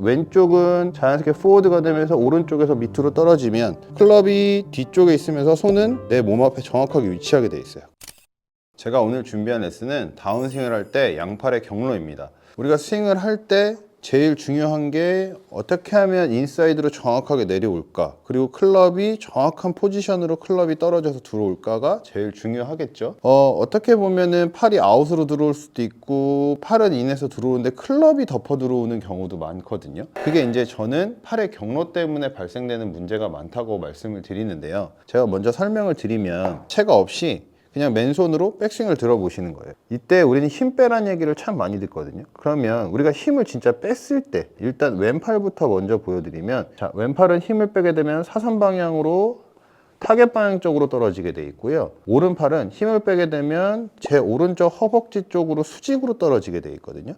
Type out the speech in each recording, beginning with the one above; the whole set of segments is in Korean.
왼쪽은 자연스럽게 포워드가 되면서 오른쪽에서 밑으로 떨어지면 클럽이 뒤쪽에 있으면서 손은 내 몸 앞에 정확하게 위치하게 돼 있어요. 제가 오늘 준비한 레슨은 다운스윙을 할 때 양팔의 경로입니다. 우리가 스윙을 할 때 제일 중요한 게 어떻게 하면 인사이드로 정확하게 내려올까, 그리고 클럽이 정확한 포지션으로 클럽이 떨어져서 들어올까가 제일 중요하겠죠. 어떻게 보면은 팔이 아웃으로 들어올 수도 있고 팔은 인에서 들어오는데 클럽이 덮어 들어오는 경우도 많거든요. 그게 이제 저는 팔의 경로 때문에 발생되는 문제가 많다고 말씀을 드리는데요. 제가 먼저 설명을 드리면 체가 없이 그냥 맨손으로 백스윙을 들어보시는 거예요. 이때 우리는 힘 빼라는 얘기를 참 많이 듣거든요. 그러면 우리가 힘을 진짜 뺐을 때 일단 왼팔부터 먼저 보여드리면, 자, 왼팔은 힘을 빼게 되면 사선 방향으로 타겟 방향 쪽으로 떨어지게 돼 있고요. 오른팔은 힘을 빼게 되면 제 오른쪽 허벅지 쪽으로 수직으로 떨어지게 돼 있거든요.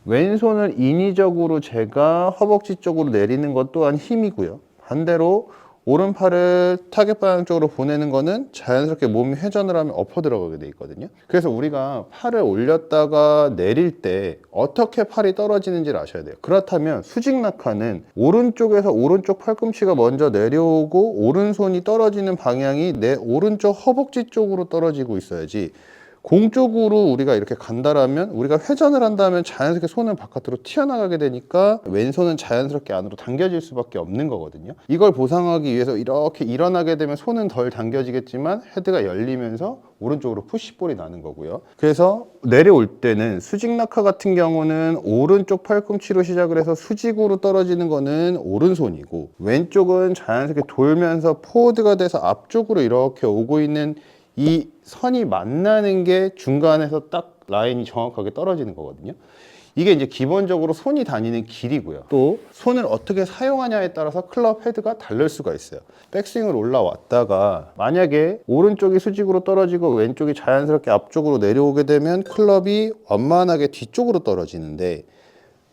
왼손을 인위적으로 제가 허벅지 쪽으로 내리는 것 또한 힘이고요. 반대로 오른팔을 타겟 방향 쪽으로 보내는 거는 자연스럽게 몸이 회전을 하면 엎어 들어가게 돼 있거든요. 그래서 우리가 팔을 올렸다가 내릴 때 어떻게 팔이 떨어지는지를 아셔야 돼요. 그렇다면 수직 낙하는 오른쪽에서 오른쪽 팔꿈치가 먼저 내려오고 오른손이 떨어지는 방향이 내 오른쪽 허벅지 쪽으로 떨어지고 있어야지, 공 쪽으로 우리가 이렇게 간다라면, 우리가 회전을 한다면 자연스럽게 손은 바깥으로 튀어나가게 되니까 왼손은 자연스럽게 안으로 당겨질 수밖에 없는 거거든요. 이걸 보상하기 위해서 이렇게 일어나게 되면 손은 덜 당겨지겠지만 헤드가 열리면서 오른쪽으로 푸시볼이 나는 거고요. 그래서 내려올 때는 수직 낙하 같은 경우는 오른쪽 팔꿈치로 시작을 해서 수직으로 떨어지는 거는 오른손이고, 왼쪽은 자연스럽게 돌면서 포워드가 돼서 앞쪽으로 이렇게 오고 있는 이 선이 만나는 게 중간에서 딱 라인이 정확하게 떨어지는 거거든요. 이게 이제 기본적으로 손이 다니는 길이고요. 또 손을 어떻게 사용하냐에 따라서 클럽 헤드가 다를 수가 있어요. 백스윙을 올라왔다가 만약에 오른쪽이 수직으로 떨어지고 왼쪽이 자연스럽게 앞쪽으로 내려오게 되면 클럽이 완만하게 뒤쪽으로 떨어지는데,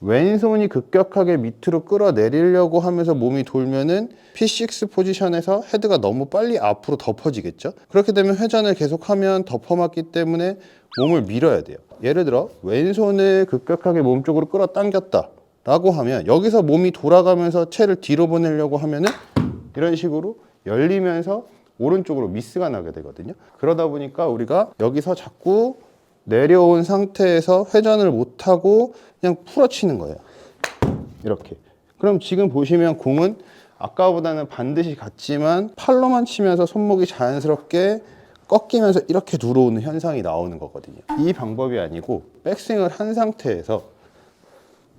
왼손이 급격하게 밑으로 끌어내리려고 하면서 몸이 돌면은 P6 포지션에서 헤드가 너무 빨리 앞으로 덮어지겠죠. 그렇게 되면 회전을 계속하면 덮어맞기 때문에 몸을 밀어야 돼요. 예를 들어 왼손을 급격하게 몸쪽으로 끌어당겼다 라고 하면 여기서 몸이 돌아가면서 채를 뒤로 보내려고 하면은 이런 식으로 열리면서 오른쪽으로 미스가 나게 되거든요. 그러다 보니까 우리가 여기서 자꾸 내려온 상태에서 회전을 못하고 그냥 풀어치는 거예요. 이렇게. 그럼 지금 보시면 공은 아까보다는 반드시 같지만 팔로만 치면서 손목이 자연스럽게 꺾이면서 이렇게 들어오는 현상이 나오는 거거든요. 이 방법이 아니고 백스윙을 한 상태에서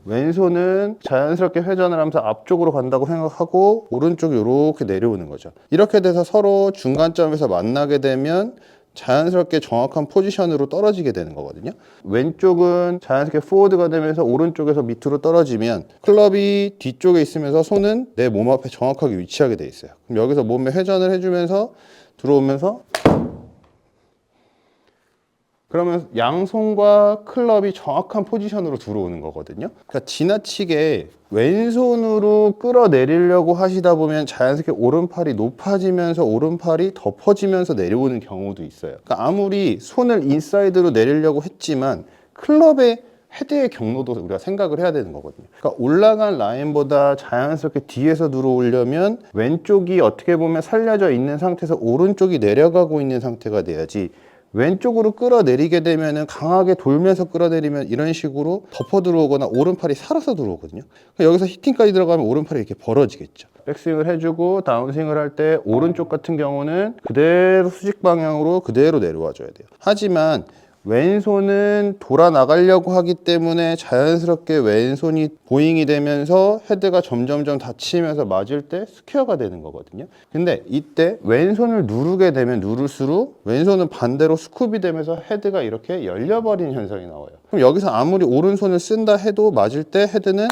왼손은 자연스럽게 회전을 하면서 앞쪽으로 간다고 생각하고 오른쪽이 이렇게 내려오는 거죠. 이렇게 돼서 서로 중간점에서 만나게 되면 자연스럽게 정확한 포지션으로 떨어지게 되는 거거든요. 왼쪽은 자연스럽게 포워드가 되면서 오른쪽에서 밑으로 떨어지면 클럽이 뒤쪽에 있으면서 손은 내 몸 앞에 정확하게 위치하게 돼 있어요. 그럼 여기서 몸에 회전을 해주면서 들어오면서, 그러면 양손과 클럽이 정확한 포지션으로 들어오는 거거든요. 그러니까 지나치게 왼손으로 끌어내리려고 하시다 보면 자연스럽게 오른팔이 높아지면서 오른팔이 덮어지면서 내려오는 경우도 있어요. 그러니까 아무리 손을 인사이드로 내리려고 했지만 클럽의 헤드의 경로도 우리가 생각을 해야 되는 거거든요. 그러니까 올라간 라인보다 자연스럽게 뒤에서 들어오려면 왼쪽이 어떻게 보면 살려져 있는 상태에서 오른쪽이 내려가고 있는 상태가 돼야지, 왼쪽으로 끌어내리게 되면은 강하게 돌면서 끌어내리면 이런 식으로 덮어 들어오거나 오른팔이 살아서 들어오거든요. 여기서 히팅까지 들어가면 오른팔이 이렇게 벌어지겠죠. 백스윙을 해주고 다운스윙을 할 때 오른쪽 같은 경우는 그대로 수직 방향으로 그대로 내려와 줘야 돼요. 하지만 왼손은 돌아 나가려고 하기 때문에 자연스럽게 왼손이 보잉이 되면서 헤드가 점점점 닫히면서 맞을 때 스퀘어가 되는 거거든요. 근데 이때 왼손을 누르게 되면 누를수록 왼손은 반대로 스쿱이 되면서 헤드가 이렇게 열려버리는 현상이 나와요. 그럼 여기서 아무리 오른손을 쓴다 해도 맞을 때 헤드는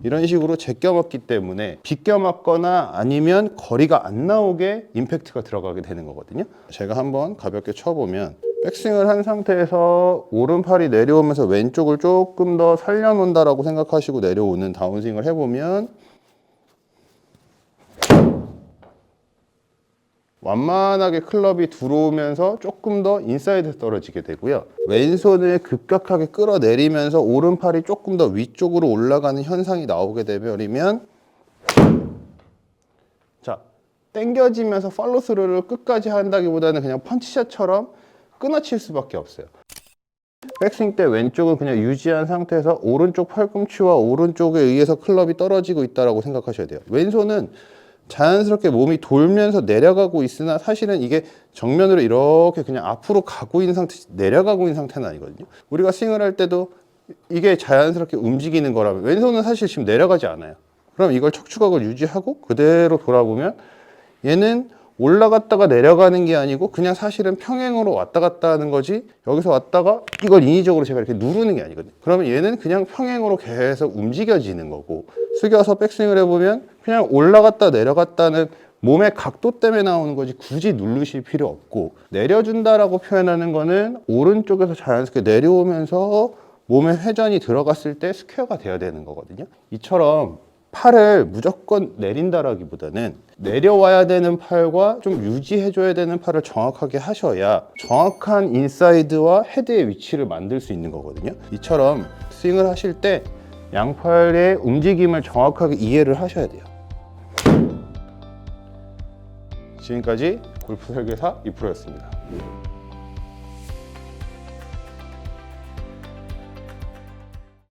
이런 식으로 제껴 맞기 때문에 비껴 맞거나 아니면 거리가 안 나오게 임팩트가 들어가게 되는 거거든요. 제가 한번 가볍게 쳐보면, 백스윙을 한 상태에서 오른팔이 내려오면서 왼쪽을 조금 더 살려놓는다라고 생각하시고 내려오는 다운스윙을 해보면, 완만하게 클럽이 들어오면서 조금 더 인사이드 떨어지게 되고요. 왼손을 급격하게 끌어내리면서 오른팔이 조금 더 위쪽으로 올라가는 현상이 나오게 되면 자, 당겨지면서 팔로스루를 끝까지 한다기보다는 그냥 펀치샷처럼 끊어칠 수밖에 없어요. 백스윙 때 왼쪽은 그냥 유지한 상태에서 오른쪽 팔꿈치와 오른쪽에 의해서 클럽이 떨어지고 있다고 생각하셔야 돼요. 왼손은 자연스럽게 몸이 돌면서 내려가고 있으나 사실은 이게 정면으로 이렇게 그냥 앞으로 가고 있는 상태, 내려가고 있는 상태는 아니거든요. 우리가 스윙을 할 때도 이게 자연스럽게 움직이는 거라면 왼손은 사실 지금 내려가지 않아요. 그럼 이걸 척추각을 유지하고 그대로 돌아보면 얘는 올라갔다가 내려가는 게 아니고 그냥 사실은 평행으로 왔다 갔다 하는 거지, 여기서 왔다가 이걸 인위적으로 제가 이렇게 누르는 게 아니거든요. 그러면 얘는 그냥 평행으로 계속 움직여지는 거고, 숙여서 백스윙을 해보면 그냥 올라갔다 내려갔다는 몸의 각도 때문에 나오는 거지 굳이 누르실 필요 없고, 내려준다라고 표현하는 거는 오른쪽에서 자연스럽게 내려오면서 몸의 회전이 들어갔을 때 스퀘어가 돼야 되는 거거든요. 이처럼 팔을 무조건 내린다라기보다는 내려와야 되는 팔과 좀 유지해줘야 되는 팔을 정확하게 하셔야 정확한 인사이드와 헤드의 위치를 만들 수 있는 거거든요. 이처럼 스윙을 하실 때 양팔의 움직임을 정확하게 이해를 하셔야 돼요. 지금까지 골프 설계사 이프로였습니다.